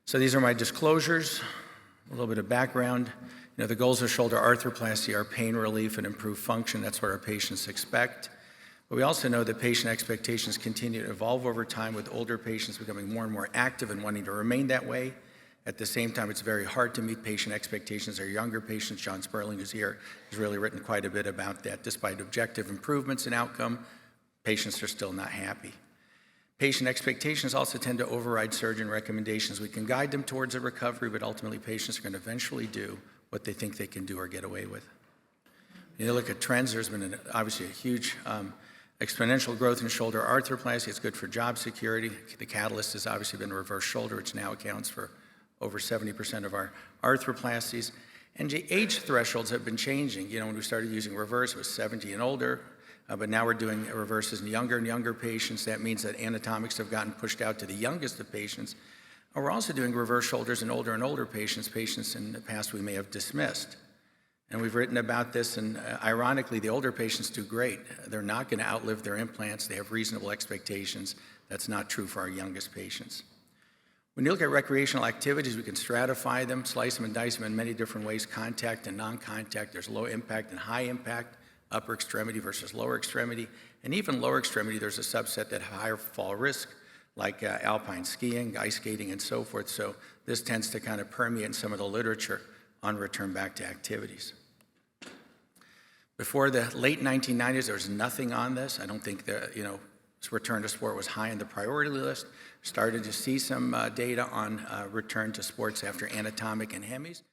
So these are my disclosures, a little bit of background. The goals of shoulder arthroplasty are pain relief and improved function. That's what our patients expect. But we also know that patient expectations continue to evolve over time, with older patients becoming more and more active and wanting to remain that way. At the same time, it's very hard to meet patient expectations. Our younger patients, John Sperling, who's here, has really written quite a bit about that. Despite objective improvements in outcome, patients are still not happy. Patient expectations also tend to override surgeon recommendations. We can guide them towards a recovery, but ultimately patients are going to eventually do what they think they can do or get away with. You look at trends, there's been obviously a huge exponential growth in shoulder arthroplasty. It's good for job security. The catalyst has obviously been reverse shoulder, which now accounts for over 70% of our arthroplasties. And age thresholds have been changing. When we started using reverse, it was 70 and older, but now we're doing reverses in younger and younger patients. That means that anatomics have gotten pushed out to the youngest of patients. And we're also doing reverse shoulders in older and older patients in the past we may have dismissed. And we've written about this, and ironically, the older patients do great. They're not going to outlive their implants. They have reasonable expectations. That's not true for our youngest patients. When you look at recreational activities, we can stratify them, slice them and dice them in many different ways, contact and non-contact. There's low impact and high impact, upper extremity versus lower extremity. And even lower extremity, there's a subset that have higher fall risk, like alpine skiing, ice skating, and so forth. So this tends to kind of permeate in some of the literature on return back to activities. Before the late 1990s, there was nothing on this. I don't think return to sport was high on the priority list. Started to see some data on return to sports after anatomic and hemis.